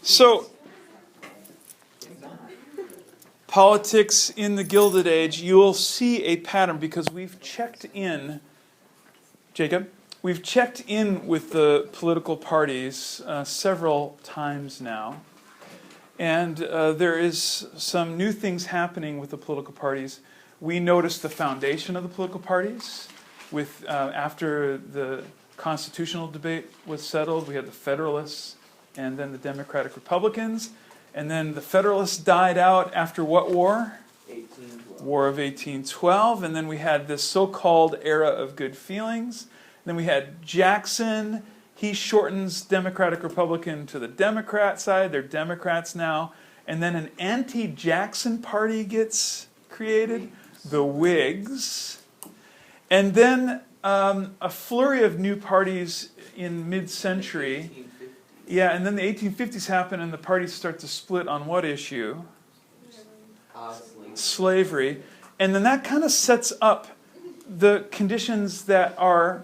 So, politics in the Gilded Age, you'll see a pattern because we've checked in, Jacob, we've checked in with the political parties several times now. And there is some new things happening with the political parties. We noticed the foundation of the political parties with after the constitutional debate was settled. We had the Federalists and then the Democratic Republicans. And then the Federalists died out after what war? 1812. War of 1812. And then we had this so-called era of good feelings. Then we had Jackson. He shortens Democratic Republican to the Democrat side. They're Democrats now. And then an anti-Jackson party gets created, the Whigs. And then a flurry of new parties in mid-century. Yeah, and then the 1850s happen and the parties start to split on what issue? Slavery. And then that kind of sets up the conditions that are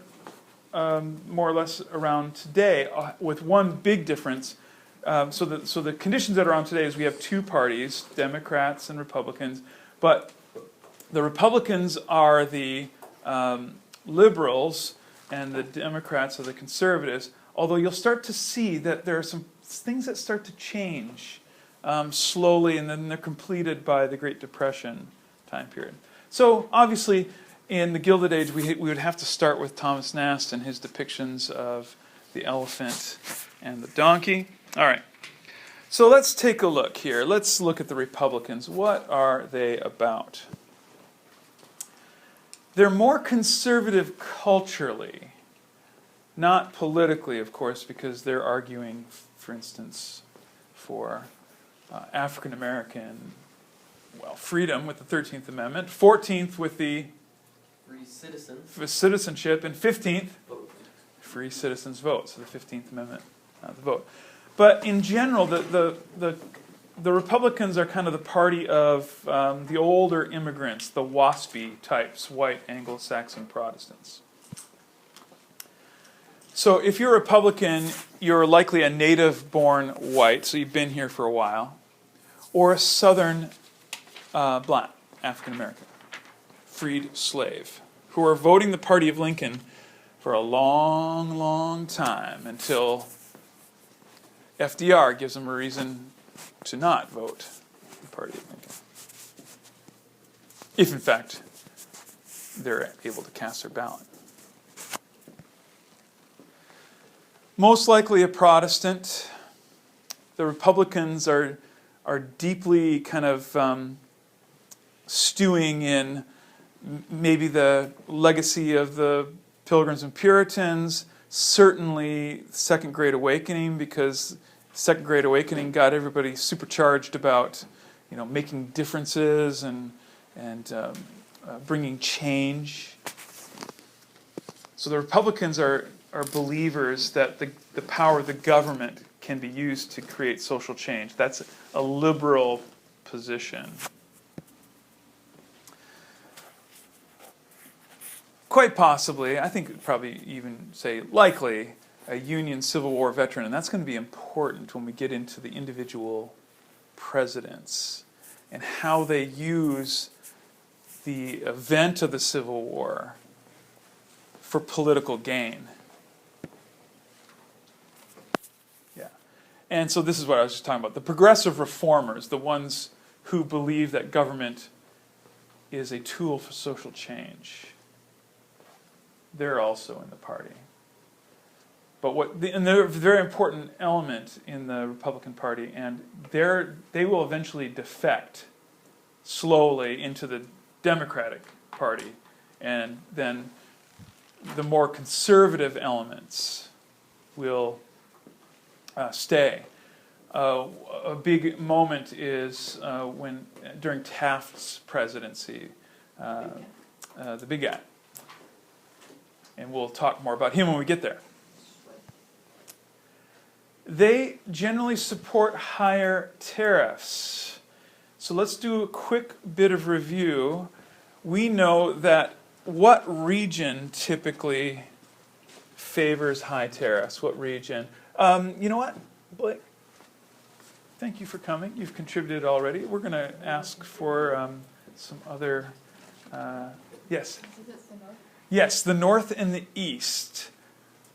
more or less around today, with one big difference. So the conditions that are on today is we have two parties, Democrats and Republicans, but the Republicans are the liberals and the Democrats are the conservatives, although you'll start to see that there are some things that start to change slowly, and then they're completed by the Great Depression time period. So obviously, in the Gilded Age, we would have to start with Thomas Nast and his depictions of the elephant and the donkey. All right, so let's take a look here. Let's look at the Republicans. What are they about? They're more conservative culturally, not politically, of course, because they're arguing, for instance, for African American, freedom with the 13th Amendment, 14th with the free citizenship, and 15th, vote. free citizens vote. So the 15th Amendment, the vote. But in general, the Republicans are kind of the party of the older immigrants, the WASPy types, white Anglo-Saxon Protestants. So if you're a Republican, you're likely a native-born white, so you've been here for a while, or a Southern black, African American, freed slave, who are voting the party of Lincoln for a long, long time until FDR gives them a reason to not vote the party of Lincoln. If, in fact, they're able to cast their ballot. Most likely a Protestant. The Republicans are deeply kind of stewing in maybe the legacy of the Pilgrims and Puritans, certainly Second Great Awakening, because Second Great Awakening got everybody supercharged about, making differences and bringing change. So the Republicans are believers that the power of the government can be used to create social change. That's a liberal position. Quite possibly, I think probably even say likely, a Union Civil War veteran, and that's going to be important when we get into the individual presidents and how they use the event of the Civil War for political gain. Yeah. And so this is what I was just talking about. The progressive reformers, the ones who believe that government is a tool for social change, they're also in the party. But they're a very important element in the Republican Party, and they will eventually defect slowly into the Democratic Party, and then the more conservative elements will stay. A big moment is during Taft's presidency, the big guy. And we'll talk more about him when we get there. They generally support higher tariffs. So let's do a quick bit of review. We know that what region typically favors high tariffs? What region? You know what, Blake? thank you for coming. You've contributed already. We're going to ask for some other, yes? Yes, the north and the east.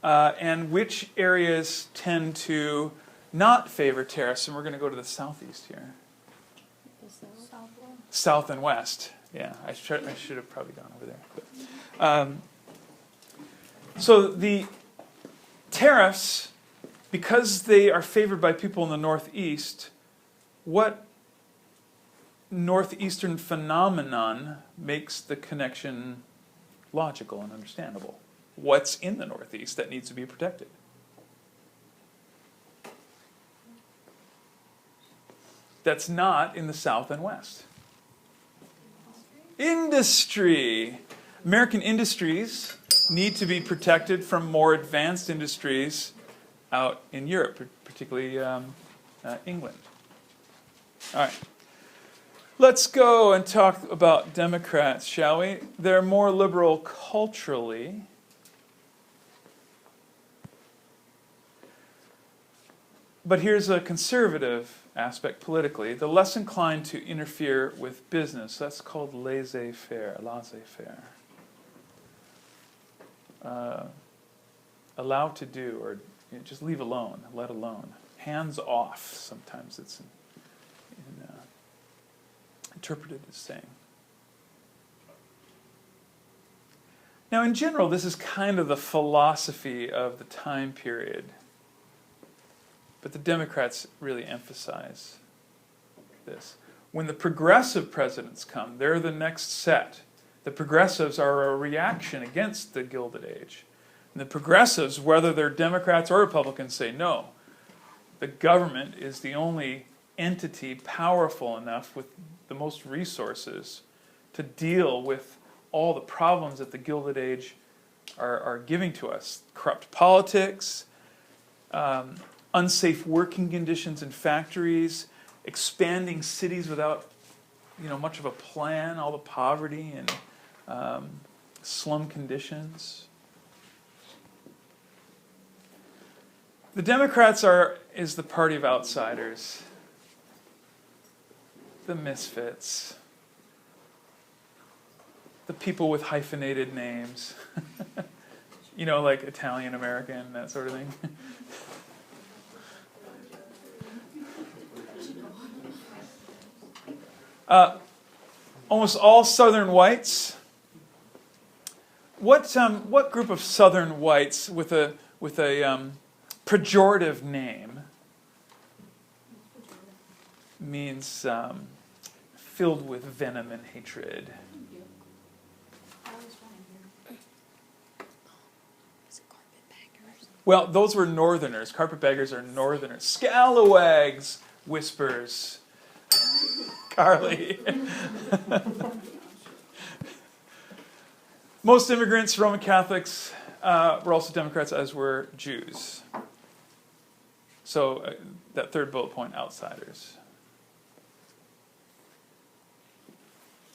And which areas tend to not favor tariffs? And we're going to go to the southeast here. South and west. Yeah, I should have probably gone over there. But, so the tariffs, because they are favored by people in the northeast, what northeastern phenomenon makes the connection logical and understandable? What's in the northeast that needs to be protected? That's not in the south and west. Industry. American industries need to be protected from more advanced industries out in Europe, particularly England. All right. Let's go and talk about Democrats, shall we? They're more liberal culturally. But here's a conservative aspect politically. They're less inclined to interfere with business. That's called laissez-faire, laissez-faire. Allow to do, or just leave alone, let alone. Hands off, sometimes it's interpreted as saying. Now, in general, this is kind of the philosophy of the time period. But the Democrats really emphasize this. When the progressive presidents come, they're the next set. The progressives are a reaction against the Gilded Age. And the progressives, whether they're Democrats or Republicans, say no. The government is the only entity powerful enough with the most resources to deal with all the problems that the Gilded Age are giving to us. Corrupt politics, unsafe working conditions in factories, expanding cities without much of a plan, all the poverty and slum conditions. The Democrats is the party of outsiders, the misfits, the people with hyphenated names, like Italian American, that sort of thing. Almost all Southern whites. What group of Southern whites with a pejorative name means filled with venom and hatred? Well, those were Northerners. Carpetbaggers are Northerners. Scalawags, whispers. Carly. Most immigrants, Roman Catholics, were also Democrats, as were Jews. So that third bullet point, outsiders.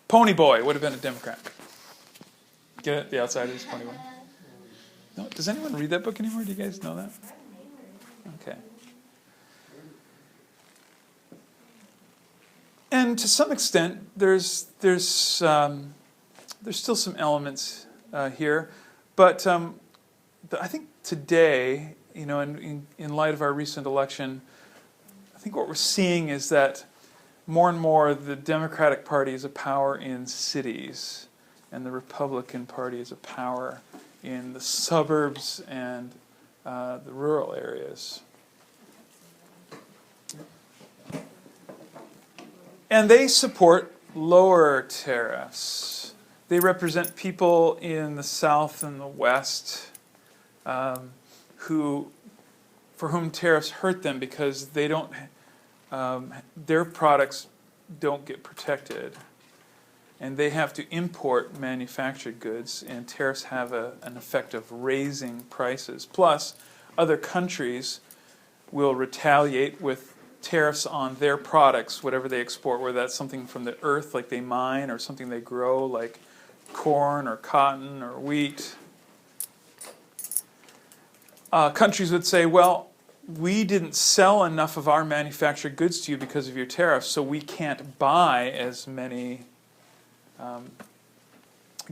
Pony Boy would have been a Democrat. Get it? The Outsiders, Pony Boy. No, does anyone read that book anymore? Do you guys know that? Okay. And to some extent, there's still some elements here, but I think today, in light of our recent election, I think what we're seeing is that more and more the Democratic Party is a power in cities, and the Republican Party is a power in the suburbs and the rural areas. And they support lower tariffs. They represent people in the South and the West for whom tariffs hurt them because they don't, their products don't get protected. And they have to import manufactured goods, and tariffs have an effect of raising prices. Plus, other countries will retaliate with tariffs on their products, whatever they export, whether that's something from the earth like they mine or something they grow like corn or cotton or wheat. Countries would say, well, we didn't sell enough of our manufactured goods to you because of your tariffs, so we can't buy as many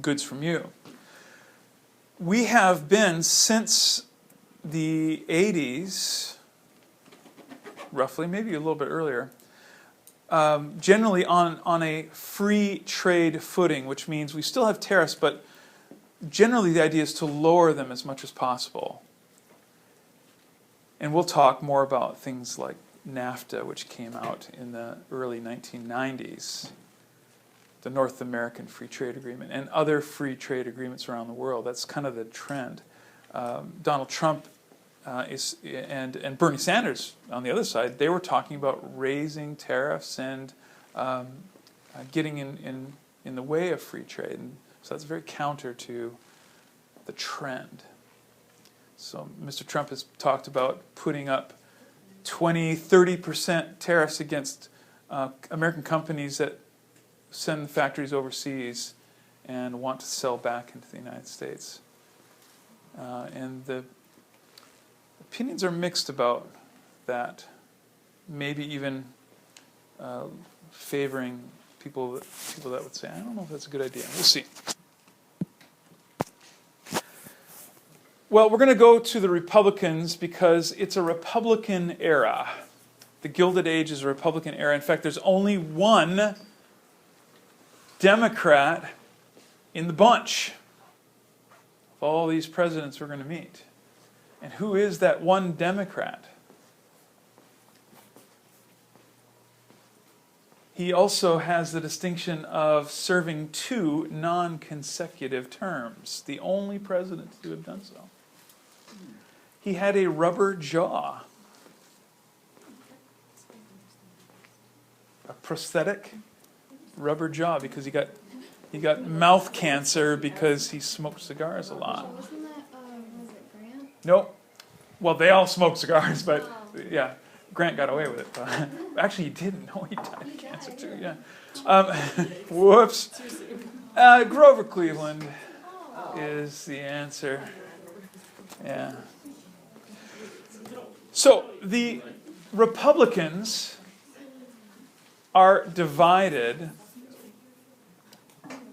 goods from you. We have been, since the 80s, roughly, maybe a little bit earlier, generally on a free trade footing, which means we still have tariffs, but generally the idea is to lower them as much as possible. And we'll talk more about things like NAFTA, which came out in the early 1990s, the North American Free Trade Agreement, and other free trade agreements around the world. That's kind of the trend. Donald Trump and Bernie Sanders, on the other side, they were talking about raising tariffs and getting in the way of free trade. And so that's very counter to the trend. So Mr. Trump has talked about putting up 20, 30% tariffs against American companies that send factories overseas and want to sell back into the United States. And the opinions are mixed about that, maybe even favoring people that would say, I don't know if that's a good idea. We'll see. Well, we're going to go to the Republicans because it's a Republican era. The Gilded Age is a Republican era. In fact, there's only one Democrat in the bunch of all these presidents we're going to meet. And who is that one Democrat? He also has the distinction of serving 2 non-consecutive terms, the only president to have done so. He had a rubber jaw, a prosthetic rubber jaw, because he got mouth cancer because he smoked cigars a lot. Wasn't that, was it Grant? Nope. Well, they all smoked cigars, but yeah, Grant got away with it. Actually, he didn't. No, he died of cancer too. Yeah. Whoops. Grover Cleveland is the answer. Yeah. So the Republicans are divided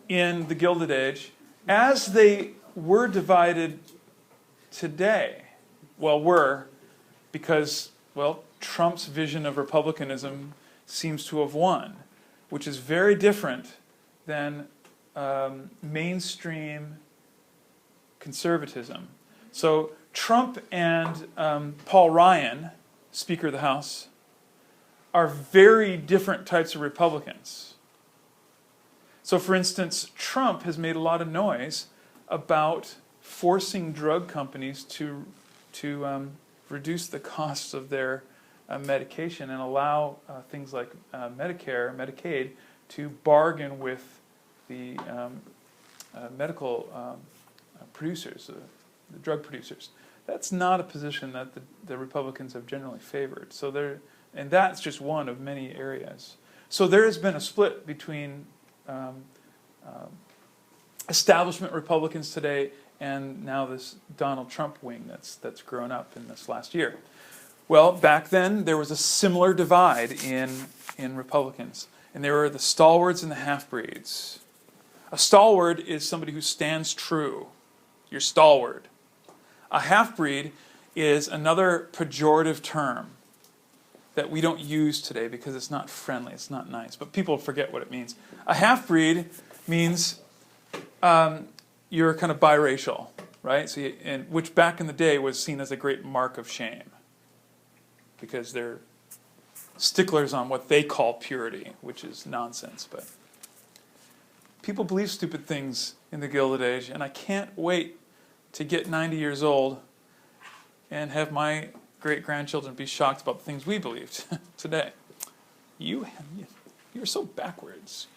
in the Gilded Age as they were divided today. Well, because Trump's vision of republicanism seems to have won, which is very different than mainstream conservatism. So Trump and Paul Ryan, Speaker of the House, are very different types of Republicans. So, for instance, Trump has made a lot of noise about forcing drug companies to reduce the costs of their medication and allow things like Medicare, Medicaid, to bargain with the medical producers, the drug producers. That's not a position that the Republicans have generally favored. And that's just one of many areas. So there has been a split between establishment Republicans today and now this Donald Trump wing that's grown up in this last year. Well, back then there was a similar divide in Republicans, and there were the stalwarts and the half-breeds. A stalwart is somebody who stands true. You're stalwart. A half-breed is another pejorative term that we don't use today because it's not friendly, it's not nice, but people forget what it means. A half-breed means you're kind of biracial, right? So which back in the day was seen as a great mark of shame because they're sticklers on what they call purity, which is nonsense. But people believe stupid things in the Gilded Age, and I can't wait to get 90 years old and have my great-grandchildren be shocked about the things we believed today. You're so backwards.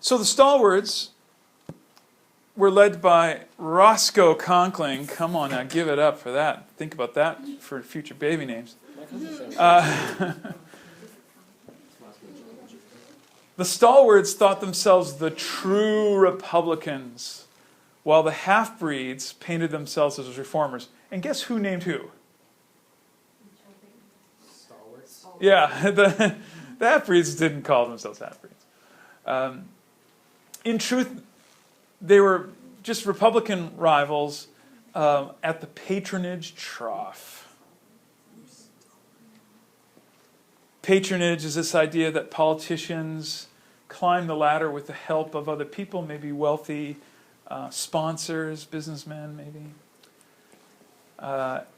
So the stalwarts were led by Roscoe Conkling. Come on now, give it up for that. Think about that for future baby names. The stalwarts thought themselves the true Republicans, while the half-breeds painted themselves as reformers. And guess who named who? Stalwarts. Yeah, the half-breeds didn't call themselves half-breeds. In truth, they were just Republican rivals at the patronage trough. Patronage is this idea that politicians climb the ladder with the help of other people, maybe wealthy sponsors, businessmen maybe.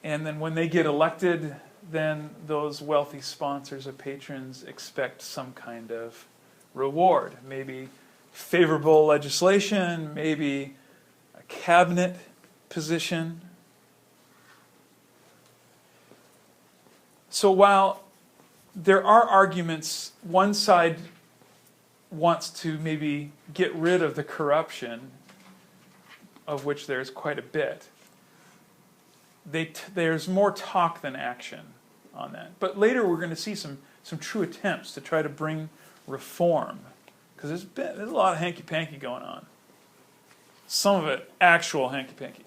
And then when they get elected, then those wealthy sponsors or patrons expect some kind of reward. Maybe favorable legislation, maybe a cabinet position. So while there are arguments, one side wants to maybe get rid of the corruption, of which there's quite a bit. There's more talk than action on that. But later we're going to see some true attempts to try to bring reform. Because there's a lot of hanky-panky going on. Some of it actual hanky-panky.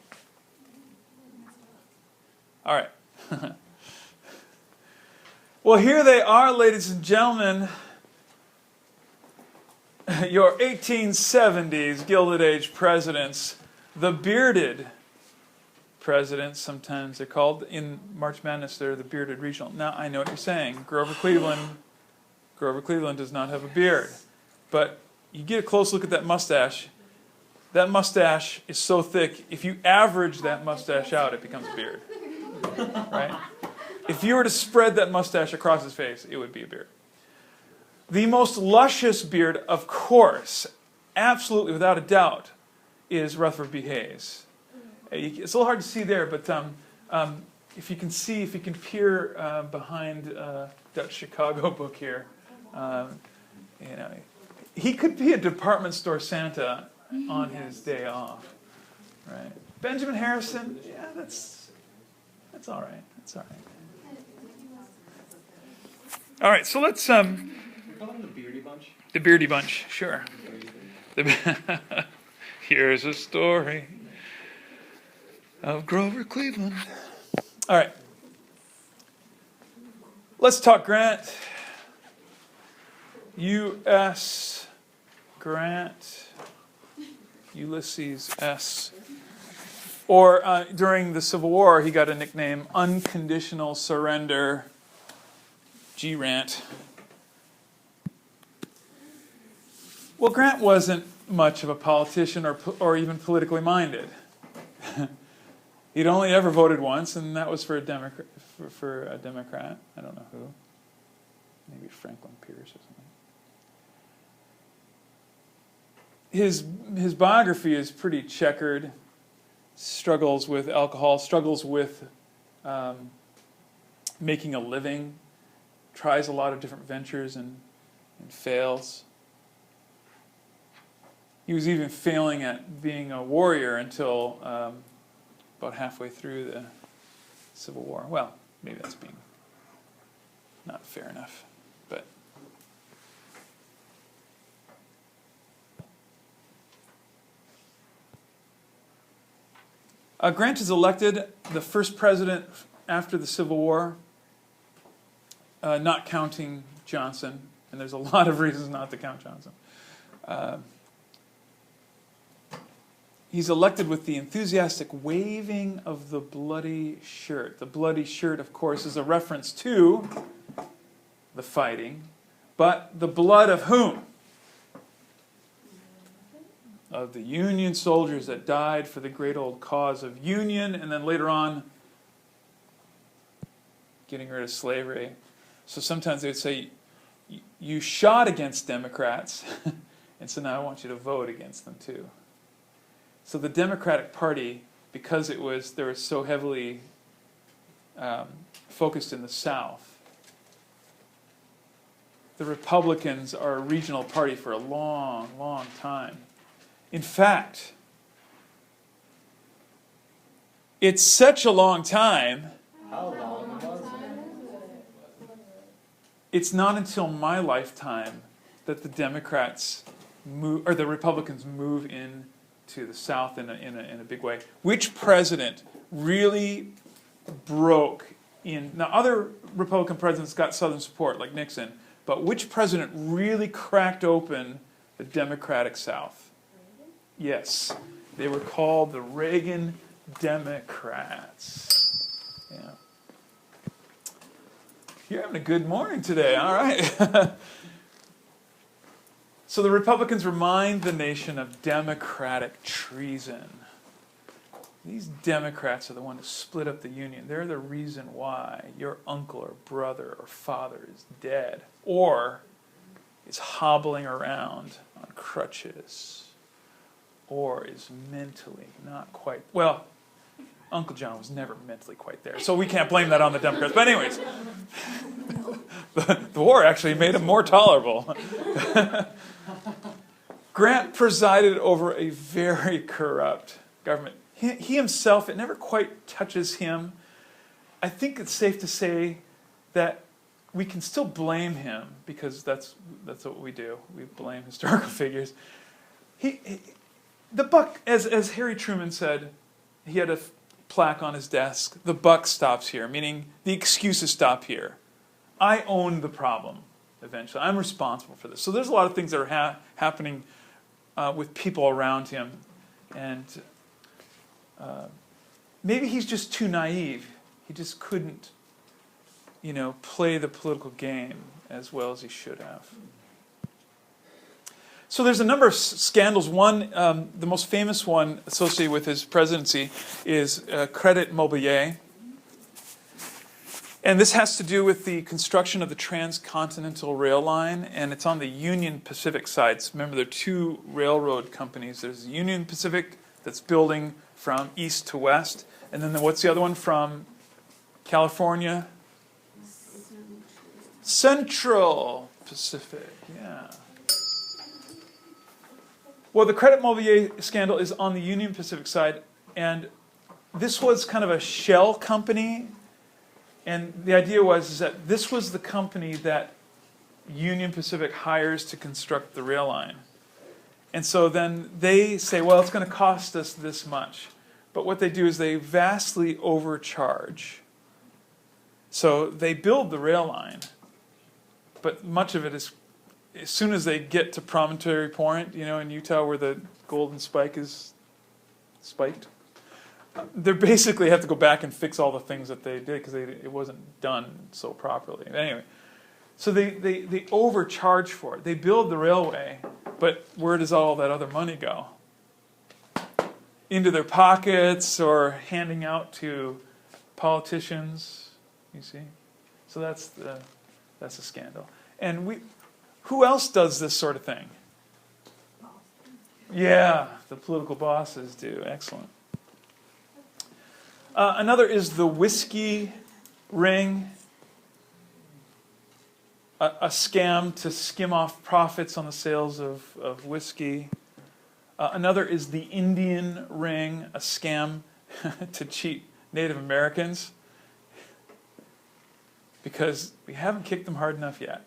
All right. Well, here they are, ladies and gentlemen. Your 1870s Gilded Age presidents, the bearded presidents, sometimes they're called. In March Madness, they're the bearded regional. Now, I know what you're saying. Grover Cleveland does not have a beard. But you get a close look at that mustache. That mustache is so thick, if you average that mustache out, it becomes a beard. Right? If you were to spread that mustache across his face, it would be a beard. The most luscious beard, of course, absolutely without a doubt, is Rutherford B. Hayes. It's a little hard to see there, but if you can peer behind that Chicago book here, he could be a department store Santa on his day off, right? Benjamin Harrison, yeah, that's all right. That's all right. All right, so let's We call them the Beardy Bunch. the Beardy Bunch, sure. Here's a story of Grover Cleveland. All right. Let's talk Grant. U.S. Grant. Ulysses S. Or during the Civil War, he got a nickname, Unconditional Surrender, G-Rant. Well, Grant wasn't much of a politician or even politically minded. He'd only ever voted once, and that was for a Democrat. I don't know who. Maybe Franklin Pierce or something. His biography is pretty checkered. Struggles with alcohol, struggles with making a living, tries a lot of different ventures and fails. He was even failing at being a warrior until about halfway through the Civil War. Well, maybe that's being not fair enough, but Grant is elected the first president after the Civil War, not counting Johnson, and there's a lot of reasons not to count Johnson. He's elected with the enthusiastic waving of the bloody shirt. The bloody shirt, of course, is a reference to the fighting, but the blood of whom? Of the Union soldiers that died for the great old cause of Union, and then later on, getting rid of slavery. So sometimes they would say, you shot against Democrats, and so now I want you to vote against them too. So the Democratic Party, because they were so heavily focused in the South, the Republicans are a regional party for a long, long time. In fact, it's such a long time. How long was it? It's not until my lifetime that the Democrats move, or the Republicans move in to the South in a big way. Which president really broke in. Now, other Republican presidents got Southern support, like Nixon, but which president really cracked open the Democratic South? Yes, they were called the Reagan Democrats. Yeah. You're having a good morning today, all right. So the Republicans remind the nation of democratic treason. These Democrats are the ones who split up the Union. They're the reason why your uncle or brother or father is dead or is hobbling around on crutches or is mentally not quite, well, Uncle John was never mentally quite there, so we can't blame that on the Democrats. But anyways, the war actually made him more tolerable. Grant presided over a very corrupt government. He himself, it never quite touches him. I think it's safe to say that we can still blame him because that's what we do. We blame historical figures. The buck, as Harry Truman said, he had a plaque on his desk, the buck stops here, meaning the excuses stop here. I own the problem eventually. I'm responsible for this. So there's a lot of things that are happening with people around him. And maybe he's just too naive. He just couldn't, play the political game as well as he should have. So there's a number of scandals. One, the most famous one associated with his presidency is Credit Mobilier. And this has to do with the construction of the transcontinental rail line, and it's on the Union Pacific side. So remember, there are two railroad companies. There's Union Pacific that's building from east to west, and then what's the other one from California? Central Pacific, yeah. Well, the Credit Mobilier scandal is on the Union Pacific side, and this was kind of a shell company. And the idea is that this was the company that Union Pacific hires to construct the rail line. And so then they say, well, it's going to cost us this much. But what they do is they vastly overcharge. So they build the rail line, but much of it is, as soon as they get to Promontory Point, in Utah where the golden spike is spiked, they basically have to go back and fix all the things that they did because it wasn't done so properly. Anyway, so they overcharge for it. They build the railway, but where does all that other money go? Into their pockets or handing out to politicians, you see? So that's a scandal. And who else does this sort of thing? Yeah, the political bosses do. Excellent. Another is the whiskey ring, a scam to skim off profits on the sales of whiskey. Another is the Indian ring, a scam to cheat Native Americans because we haven't kicked them hard enough yet.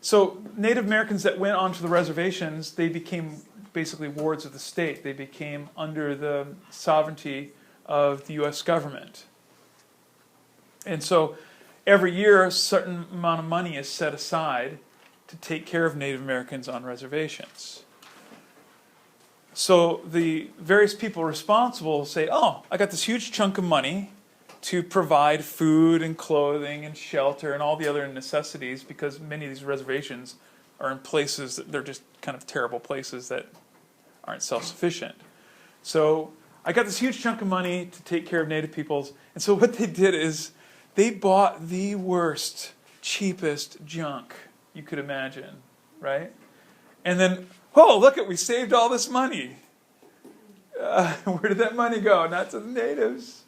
So Native Americans that went onto the reservations, they became basically wards of the state. They became under the sovereignty of the U.S. government. And so every year a certain amount of money is set aside to take care of Native Americans on reservations. So the various people responsible say, oh, I got this huge chunk of money to provide food and clothing and shelter and all the other necessities because many of these reservations are in places that they're just kind of terrible places that aren't self-sufficient. So I got this huge chunk of money to take care of Native peoples. And so what they did is they bought the worst, cheapest junk you could imagine, right? And then, oh, look we saved all this money. Where did that money go? Not to the natives.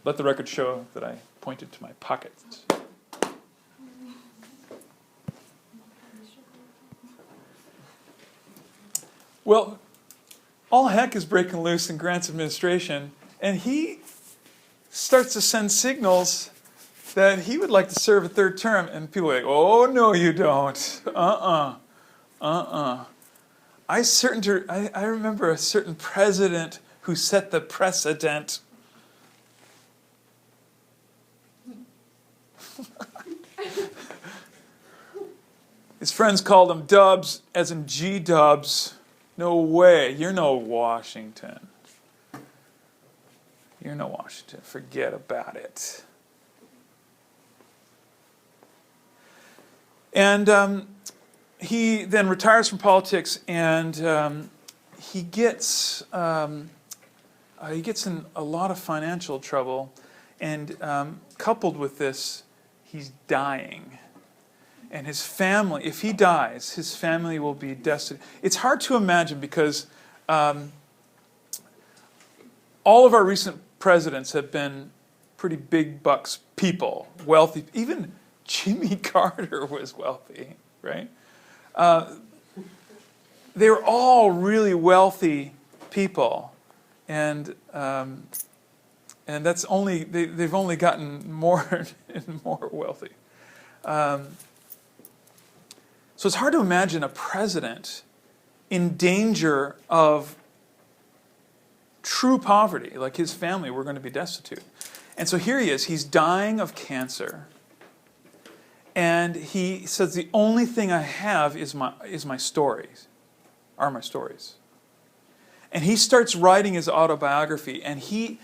Let the record show that I pointed to my pockets. Well, all heck is breaking loose in Grant's administration, and he starts to send signals that he would like to serve a third term, and people are like, oh, no, you don't. I remember a certain president who set the precedent. His friends called him Dubs, as in G-dubs. No way, you're no Washington. You're no Washington, forget about it. And he then retires from politics, and he gets in a lot of financial trouble, and coupled with this, he's dying. And his family, if he dies, his family will be destitute. It's hard to imagine because all of our recent presidents have been pretty big bucks people, wealthy. Even Jimmy Carter was wealthy, right? They were all really wealthy people, and that's only they've only gotten more and more wealthy. So it's hard to imagine a president in danger of true poverty, like his family were going to be destitute. And so here he is, he's dying of cancer. And he says, the only thing I have is my stories, are my stories. And he starts writing his autobiography, and you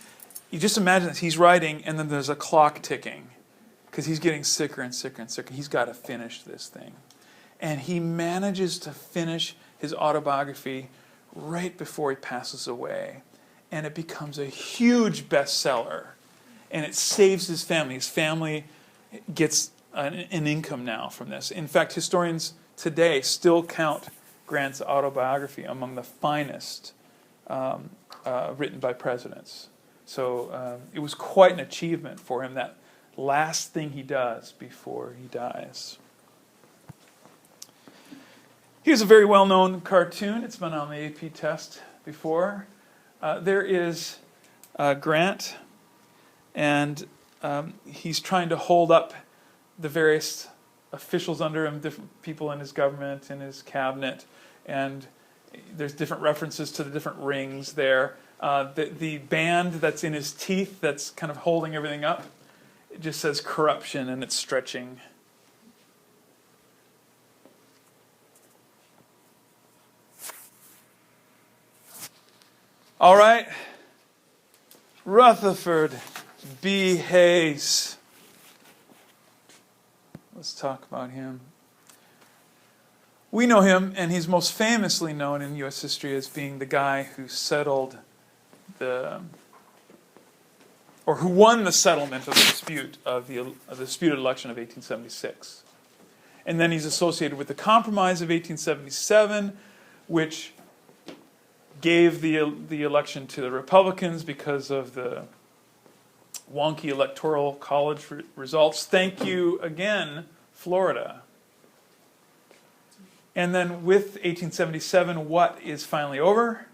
just imagine this, he's writing, and then there's a clock ticking, because he's getting sicker and sicker and sicker. He's got to finish this thing. And he manages to finish his autobiography right before he passes away. And it becomes a huge bestseller. And it saves his family. His family gets an income now from this. In fact, historians today still count Grant's autobiography among the finest written by presidents. So it was quite an achievement for him, that last thing he does before he dies. Here's a very well-known cartoon. It's been on the AP test before. There is Grant, and he's trying to hold up the various officials under him, different people in his government, in his cabinet, and there's different references to the different rings there. The band that's in his teeth that's kind of holding everything up, it just says corruption, and it's stretching. All right, Rutherford B. Hayes. Let's talk about him. We know him, and he's most famously known in U.S. history as being the guy who settled who won the settlement of the dispute of the disputed election of 1876. And then he's associated with the Compromise of 1877, which gave the election to the Republicans because of the wonky electoral college results. Thank you again, Florida. And then with 1877, what is finally over?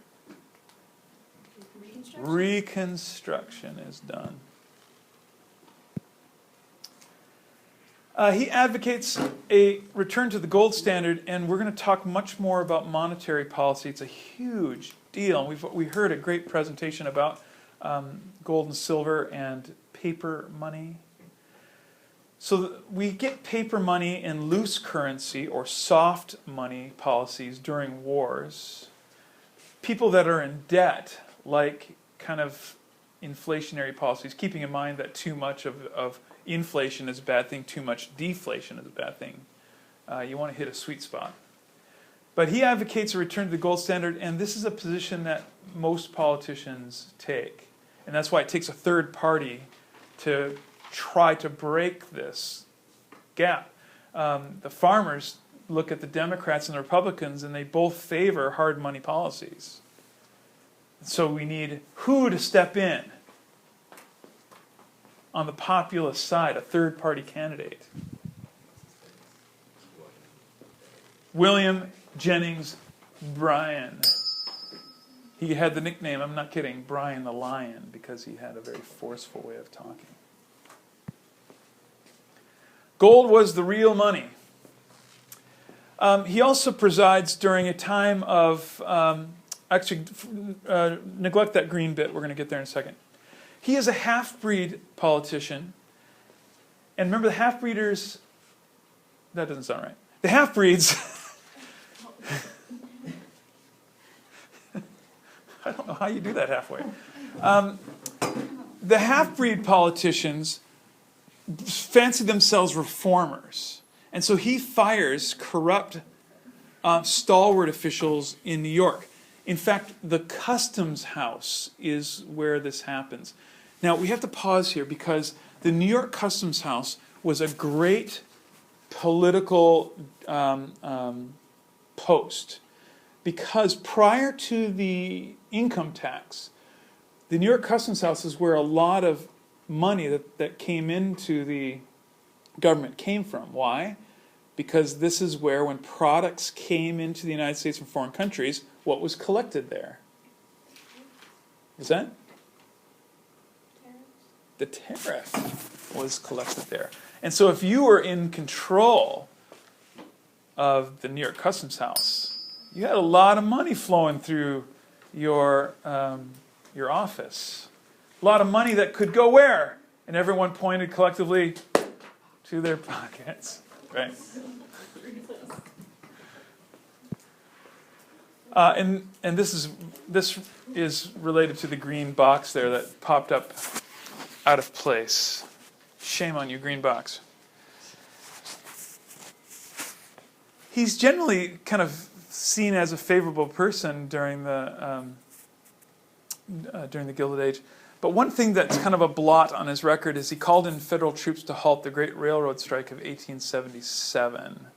Reconstruction is done. He advocates a return to the gold standard, and we're going to talk much more about monetary policy. It's a huge deal. We heard a great presentation about gold and silver and paper money. So we get paper money in loose currency or soft money policies during wars. People that are in debt, like kind of inflationary policies, keeping in mind that too much of inflation is a bad thing, too much deflation is a bad thing. You want to hit a sweet spot. But he advocates a return to the gold standard, and this is a position that most politicians take. And that's why it takes a third party to try to break this gap. The farmers look at the Democrats and the Republicans, and they both favor hard money policies. So we need who to step in on the populist side, a third party candidate. William Jennings Bryan. He had the nickname, I'm not kidding, Brian the Lion, because he had a very forceful way of talking. Gold was the real money. He also presides during a time of actually, neglect that green bit. We're going to get there in a second. He is a half-breed politician. And remember the half-breeders, that doesn't sound right. The half-breeds, I don't know how you do that halfway. The half-breed politicians fancy themselves reformers. And so he fires corrupt, stalwart officials in New York. In fact, the Customs House is where this happens. Now, we have to pause here because the New York Customs House was a great political post. Because prior to the income tax, the New York Customs House is where a lot of money that came into the government came from. Why? Because this is where, when products came into the United States from foreign countries, what was collected there? What's that? The tariff was collected there. And so if you were in control of the New York Customs House, you had a lot of money flowing through your office. A lot of money that could go where? And everyone pointed collectively to their pockets. Right? And this is related to the green box there that popped up out of place. Shame on you, green box. He's generally kind of seen as a favorable person during the Gilded Age. But one thing that's kind of a blot on his record is he called in federal troops to halt the Great Railroad Strike of 1877.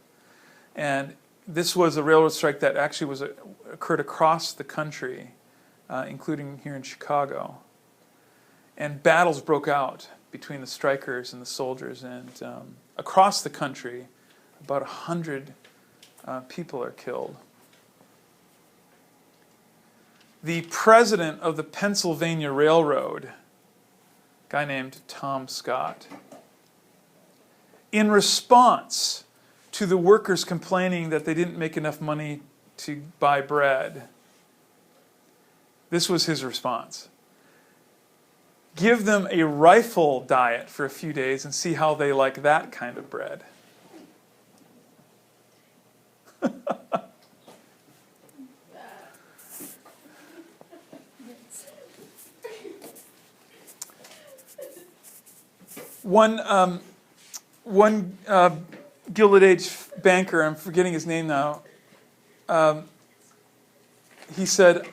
And this was a railroad strike that actually occurred across the country, including here in Chicago. And battles broke out between the strikers and the soldiers. And across the country, about 100 people are killed. The president of the Pennsylvania Railroad, a guy named Tom Scott, in response to the workers complaining that they didn't make enough money to buy bread, this was his response. Give them a rifle diet for a few days and see how they like that kind of bread. One Gilded Age banker, I'm forgetting his name now, he said,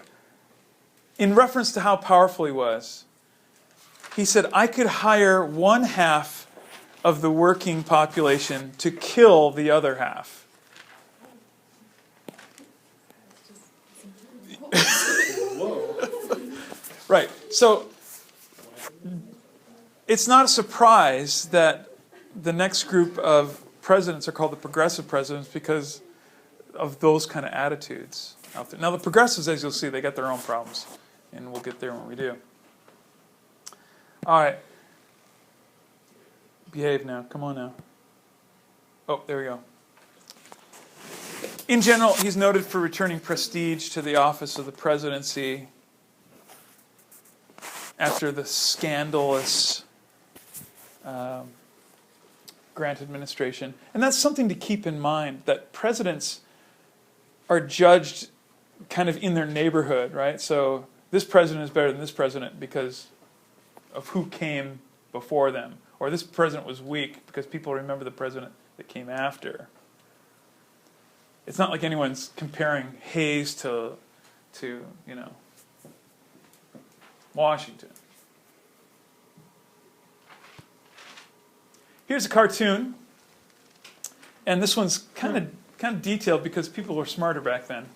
in reference to how powerful he was, he said, I could hire one half of the working population to kill the other half. Right. So it's not a surprise that the next group of presidents are called the progressive presidents because of those kind of attitudes out there. Now, the progressives, as you'll see, they got their own problems, and we'll get there when we do. All right. Behave now. Come on now. Oh, there we go. In general, he's noted for returning prestige to the office of the presidency after the scandalous Grant administration. And that's something to keep in mind, that presidents are judged kind of in their neighborhood, right? So this president is better than this president because of who came before them. Or this president was weak because people remember the president that came after. It's not like anyone's comparing Hayes to Washington. Here's a cartoon, and this one's kind of detailed because people were smarter back then.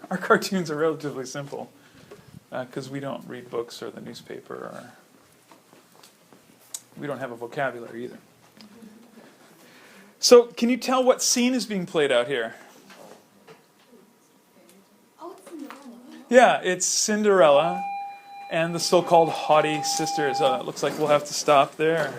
Our cartoons are relatively simple because we don't read books or the newspaper, or we don't have a vocabulary either. So, can you tell what scene is being played out here? Oh, it's Cinderella. Yeah, it's Cinderella and the so-called haughty sisters. It looks like we'll have to stop there.